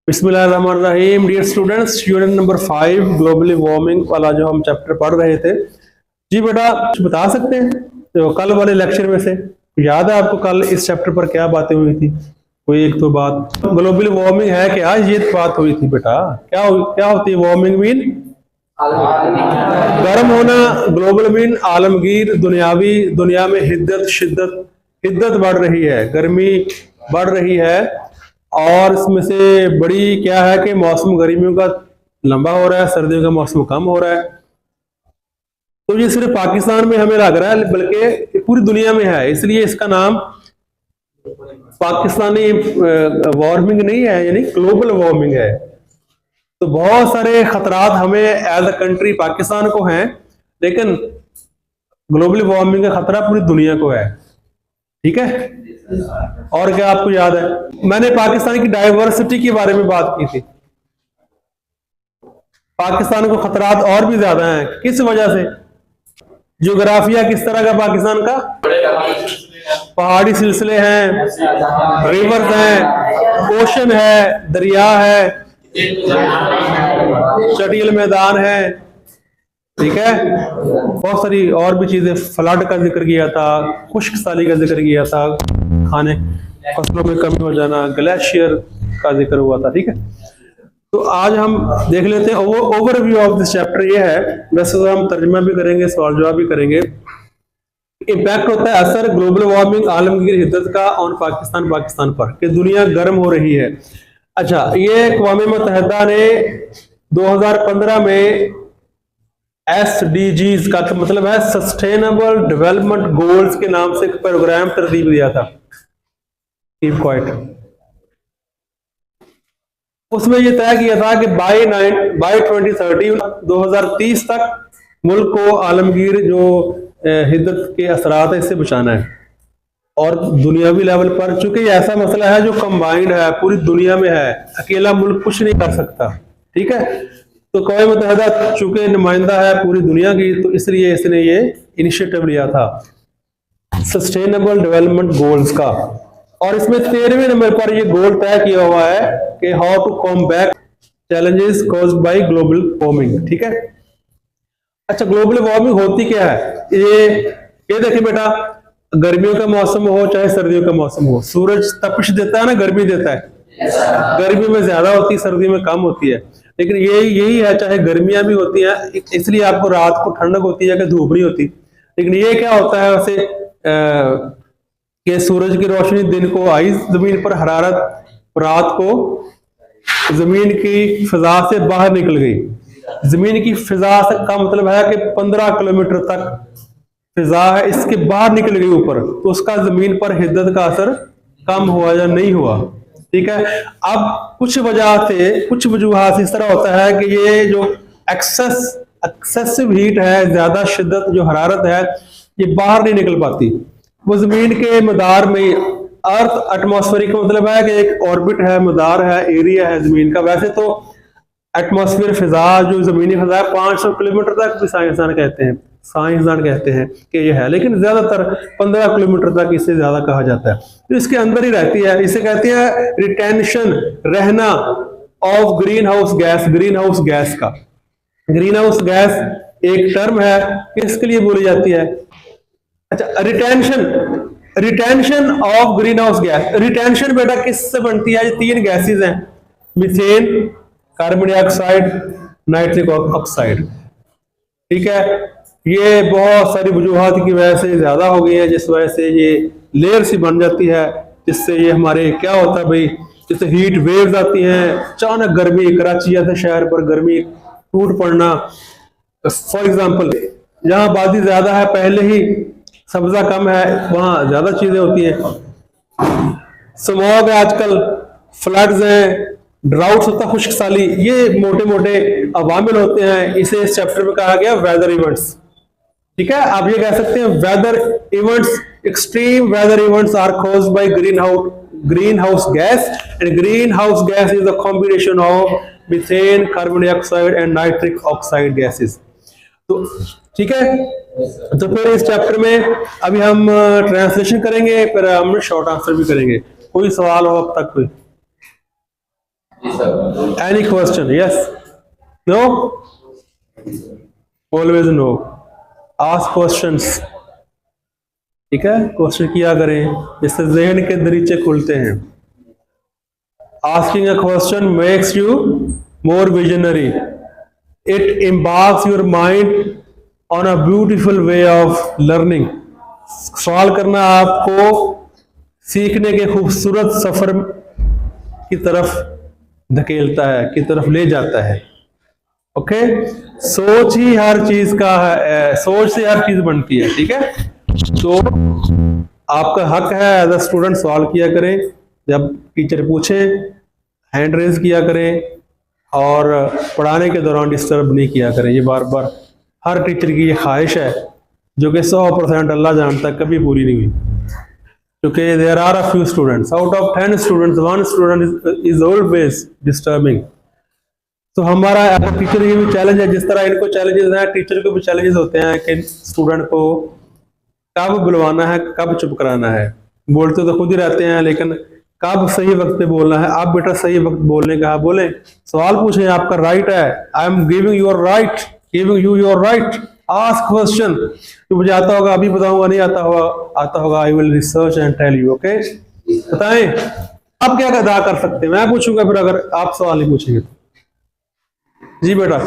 बिस्मिल्लाहिर्रहमानिर्रहीम। Dear students, unit number 5 globally warming वाला जो हम चैप्टर पढ़ रहे थे। जी बेटा, कुछ बता सकते हैं तो कल वाले लेक्चर में से याद है आपको कल इस चैप्टर पर क्या बातें हुई थी? कोई एक तो बात ग्लोबल वार्मिंग है कि आज ये बात हुई थी बेटा। क्या होती है वार्मिंग? मीन गर्म होना। ग्लोबल मीन आलमगीर, दुनिया में हिद्दत बढ़ रही है, गर्मी बढ़ रही है। और इसमें से बड़ी क्या है कि मौसम गर्मियों का लंबा हो रहा है, सर्दियों का मौसम कम हो रहा है। तो ये सिर्फ पाकिस्तान में हमें लग रहा है बल्कि पूरी दुनिया में है, इसलिए इसका नाम पाकिस्तानी वार्मिंग नहीं है, यानी ग्लोबल वार्मिंग है। तो बहुत सारे खतरात हमें एज अ कंट्री पाकिस्तान को हैं, लेकिन ग्लोबल वार्मिंग का खतरा पूरी दुनिया को है। ठीक है। और क्या आपको याद है, मैंने पाकिस्तान की डाइवर्सिटी के बारे में बात की थी। पाकिस्तान को खतरात और भी ज्यादा हैं। किस वजह से? ज्योग्राफिया किस तरह का पाकिस्तान का? पहाड़ी सिलसिले हैं, रिवर्स हैं, ओशन है, दरिया है, चटियल मैदान है। ठीक है। बहुत सारी और भी चीजें, फ्लड का जिक्र किया था, खुश्क साली का जिक्र किया था, खाने फसलों में कमी हो जाना, ग्लेशियर का जिक्र हुआ था। ठीक है। तो आज हम देख लेते हैं ओवरव्यू ऑफ दिस चैप्टर। ये है, वैसे तो हम तर्जुमा भी करेंगे, सवाल जवाब भी करेंगे। इम्पैक्ट होता है असर ग्लोबल वार्मिंग आलमगीर हिद्दत का ऑन पाकिस्तान पर कि दुनिया गर्म हो रही है। अच्छा, ये अक़वाम मुत्तहिदा ने 2015 में SDGs का मतलब है सस्टेनेबल डेवलपमेंट गोल्स के नाम से एक प्रोग्राम तरतीब दिया था। Keep quiet. उसमें यह तय किया था कि बाय 2030 तक मुल्क को आलमगीर जो हिद्दत के असरात है इससे बचाना है। और दुनियावी लेवल पर चूंकि ये ऐसा मसला है जो कंबाइंड है, पूरी दुनिया में है, अकेला मुल्क कुछ नहीं कर सकता। ठीक है। तो अक़वाम मुत्तहिदा चूंकि नुमाइंदा है पूरी दुनिया की, तो इसलिए इसने ये इनिशिएटिव लिया था सस्टेनेबल डेवलपमेंट गोल्स का। और इसमें 13वें नंबर पर ये गोल तय किया हुआ है कि how to combat challenges caused by global warming. ठीक है। अच्छा, ग्लोबल वार्मिंग होती क्या है? ये देखिए बेटा, गर्मियों का मौसम हो चाहे सर्दियों का मौसम हो, सूरज तपिश देता है ना, गर्मी देता है। गर्मी में ज्यादा होती है, सर्दी में कम होती है। लेकिन यही है, चाहे गर्मियां भी होती हैं इसलिए आपको रात को ठंडक होती है कि धूप नहीं होती। लेकिन ये क्या होता है वैसे कि सूरज की रोशनी दिन को आई जमीन पर, हरारत रात को जमीन की फिजा से बाहर निकल गई। जमीन की फिजा से का मतलब है कि 15 किलोमीटर तक फिजा है, इसके बाहर निकल गई ऊपर, तो उसका जमीन पर हिद्दत का असर कम हुआ या नहीं हुआ। ठीक है। अब कुछ वजह से, कुछ वजूहात से इस तरह होता है कि ये जो एक्सेसिव हीट है, ज्यादा शिद्दत जो हरारत है, ये बाहर नहीं निकल पाती। वो जमीन के मदार में, अर्थ एटमॉस्फेरिक का मतलब है कि एक ऑर्बिट है, मदार है, एरिया है जमीन का। वैसे तो एटमॉस्फेयर फिजा जो जमीनी फिजा है 500 किलोमीटर तक भी साइंसदान कहते हैं कि ये है, लेकिन ज्यादातर 15 किलोमीटर तक इससे ज्यादा कहा जाता है। तो इसके अंदर ही रहती है। इसे कहते हैं रिटेंशन, रहना ऑफ ग्रीन हाउस गैस का। ग्रीन हाउस गैस एक टर्म है, किसके लिए बोली जाती है? अच्छा, retention of green house gas. Retention बेटा किससे बनती है? ये 3 गैसेज हैं, methane, carbon dioxide, nitric oxide. ठीक है। ये बहुत सारी वजूहात की वजह से ज्यादा हो गई है, जिस वजह से ये लेयर सी बन जाती है, जिससे ये हमारे क्या होता है भाई, जैसे हीट वेव्स आती हैं, अचानक गर्मी, कराची जैसे शहर पर गर्मी टूट पड़ना। फॉर एग्जांपल, जहां आबादी ज्यादा है, पहले ही सब्जा कम है, वहां ज्यादा चीजें होती हैं। स्मॉग है आजकल, फ्लड्स हैं, ड्राउट्स होता है, खुश्क साली, ये मोटे मोटे अवामिल होते हैं। इसे इस चैप्टर में कहा गया वेदर इवेंट्स। ठीक है। आप ये कह सकते हैं weather events, extreme weather events are caused by green house gas, and green house gas is a combination of methane, carbon dioxide and nitric oxide gases. तो ठीक है। तो फिर इस चैप्टर में अभी हम ट्रांसलेशन करेंगे, फिर हम शॉर्ट आंसर भी करेंगे। कोई सवाल हो अब तक? कोई Any question? Yes? No? Always no. Ask questions. ठीक है, क्वेश्चन किया करें, जिससे जहन के दरीचे खुलते हैं. Asking a question makes you more visionary. It embarks your mind on a beautiful way of learning. सवाल करना आपको सीखने के खूबसूरत सफर की तरफ धकेलता है, की तरफ ले जाता है. ओके, सोच ही हर चीज का है, सोच से हर चीज बनती है. ठीक है, तो आपका हक है एज अ स्टूडेंट सवाल किया करें, जब टीचर पूछे हैंड रेज किया करें, और पढ़ाने के दौरान डिस्टर्ब नहीं किया करें. ये बार बार हर टीचर की ये ख्वाहिश है, जो कि 100% अल्लाह जानता कभी पूरी नहीं हुई. क्योंकि there are a few students, out of 10 students 1 student is always disturbing. तो हमारा टीचर ये भी चैलेंज है, जिस तरह इनको चैलेंजेस हैं, टीचर को भी चैलेंजेस होते हैं कि स्टूडेंट को कब बुलवाना है, कब चुप कराना है. बोलते तो खुद ही रहते हैं, लेकिन कब सही वक्त पे बोलना है. आप बेटा सही वक्त बोलने का बोले, सवाल पूछे, आपका राइट है. I am giving your right, giving you your right. Ask question. तो मुझे आता होगा अभी बताऊंगा, नहीं आता होगा I will research and tell you. Okay, बताएं आप क्या अदा कर सकते हैं. मैं पूछूंगा फिर, अगर आप सवाल नहीं पूछेंगे तो. जी बेटा,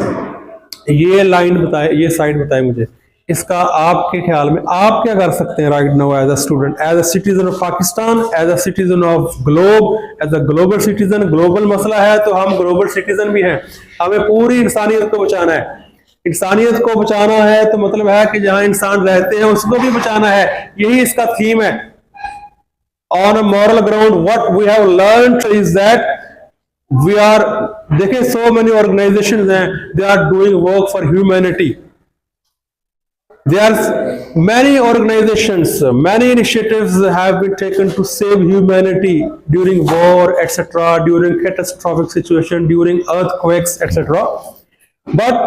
ये लाइन बताए, ये साइड बताए मुझे, इसका आपके ख्याल में आप क्या कर सकते हैं right now as a student, as a citizen of Pakistan, as a citizen of globe, as a global citizen. Global मसला है तो हम ग्लोबल सिटीजन भी हैं. हमें पूरी इंसानियत को बचाना है. इंसानियत को बचाना है तो मतलब है कि जहां इंसान रहते हैं उसको भी बचाना है. यही इसका थीम है. On a moral ground what we have learned is that we are, देखिए सो मेनी ऑर्गेनाइजेशंस हैं, they are doing work for humanity. There are many organizations, many initiatives have been taken to save humanity during war, etc., during catastrophic situation, during earthquakes, etc. But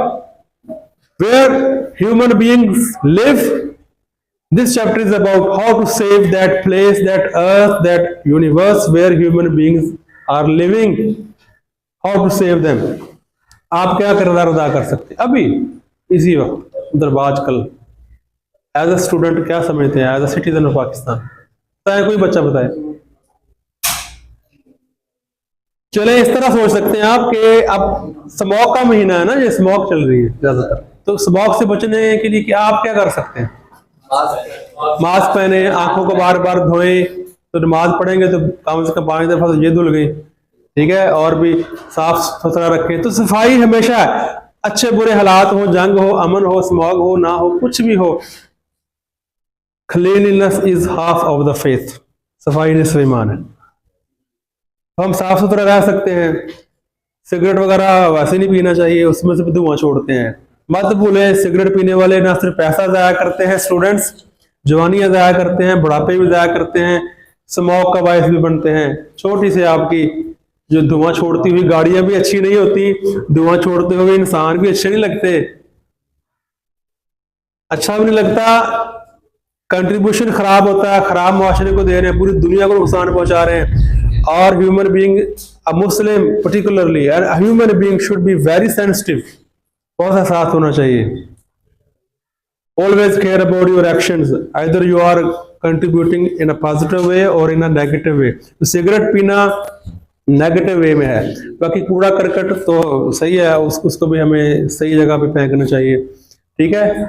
where human beings live, this chapter is about how to save that place, that earth, that universe where human beings are living. How to save them. आप क्या किरदार अदा कर सकते हैं अभी इसी वक्त, मतलब आजकल एज अ स्टूडेंट क्या समझते हैं, as a citizen of Pakistan. बताए, कोई बच्चा बताए. चले, इस तरह सोच सकते हैं आप कि अब स्मोक का महीना है ना, ये स्मोक चल रही है ज्यादातर, तो स्मोक से बचने के लिए क्या आप क्या कर सकते हैं. मास्क पहने, आंखों को बार बार धोएं. तो नमाज पढ़ेंगे तो कम से कम 5 दफा तो ये धुल गई. ठीक है, और भी साफ सुथरा रखें. तो सफाई हमेशा है. अच्छे बुरे हालात हो, जंग हो, अमन हो, स्मॉग हो, ना हो, कुछ भी हो, cleanliness is half of the faith. सफाई निस्फ ईमान है. तो हम साफ सुथरा रह सकते हैं. सिगरेट वगैरह वैसे नहीं पीना चाहिए, उसमें से भी धुआं छोड़ते हैं. मत भूलें, सिगरेट पीने वाले ना सिर्फ पैसा जाया करते हैं स्टूडेंट्स, जवानियां जाया करते हैं, बुढ़ापे भी जाया करते हैं, स्मोक का बायस भी बनते हैं. छोटी से आपकी जो धुआं छोड़ती हुई गाड़ियां भी अच्छी नहीं होती, धुआं छोड़ते हुए इंसान भी अच्छे नहीं लगते, अच्छा भी नहीं लगता. कंट्रीब्यूशन खराब होता है, खराब माशरे को दे रहे हैं, पूरी दुनिया को नुकसान पहुंचा रहे हैं. और human being, a Muslim particularly, human being should be very sensitive. बहुत एहसास होना चाहिए. Always care about your actions, either you are contributing in a positive way और इन अ नेगेटिव वे. तो सिगरेट पीना नेगेटिव वे में है, बाकी कूड़ा करकट तो सही है, उसको भी हमें सही जगह पे फेंकना चाहिए. ठीक है,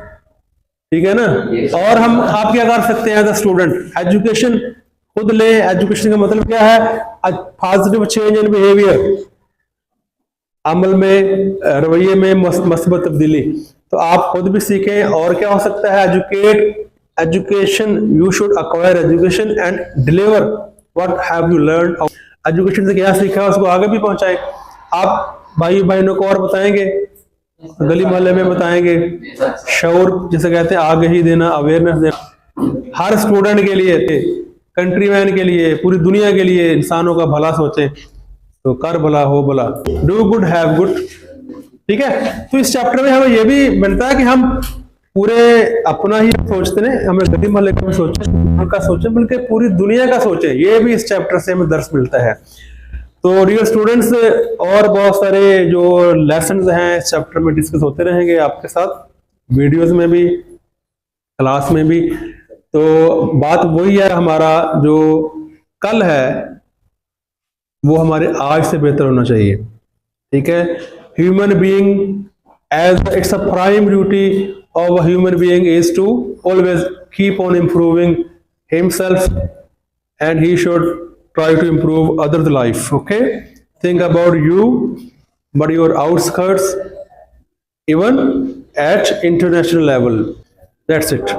ठीक है ना. और हम आप क्या कर सकते हैं एज अ स्टूडेंट, एजुकेशन खुद ले. एजुकेशन का मतलब क्या है, पॉजिटिव चेंज इन बिहेवियर, अमल में, रवैये में मस्बत तब्दीली. तो आप खुद भी सीखें. और क्या हो सकता है, education, you should acquire education and deliver what have you learn. Education से क्या सीखा उसको आगे भी पहुंचाएं. आप भाई बहनों को और बताएंगे, गली मोहल्ले में बताएंगे. शऊर जिसे कहते हैं, आगे ही देना, अवेयरनेस देना, हर स्टूडेंट के लिए, कंट्रीमैन के लिए, पूरी दुनिया के लिए इंसानों का भला सोचें. तो कर भला हो भला, डू गुड हैव गुड. ठीक है. तो इस चैप्टर में हमें यह भी मिलता है कि हम पूरे अपना ही सोचते नहीं, हमें गली मोहल्ले का सोचें, उनका सोचें, बल्कि पूरी दुनिया का सोचें. ये भी इस चैप्टर से हमें दर्श मिलता है. तो डियर स्टूडेंट्स, और बहुत सारे जो लेसन्स हैं इस चैप्टर में डिस्कस होते रहेंगे आपके साथ, वीडियोस में भी, क्लास में भी। तो बात वही है, हमारा जो कल है वो हमारे आज से बेहतर होना चाहिए। ठीक है, human being as it's a prime duty of a human being is to always keep on improving himself and he should try to improve others' life. Okay, think about you, but your outskirts, even at international level. That's it.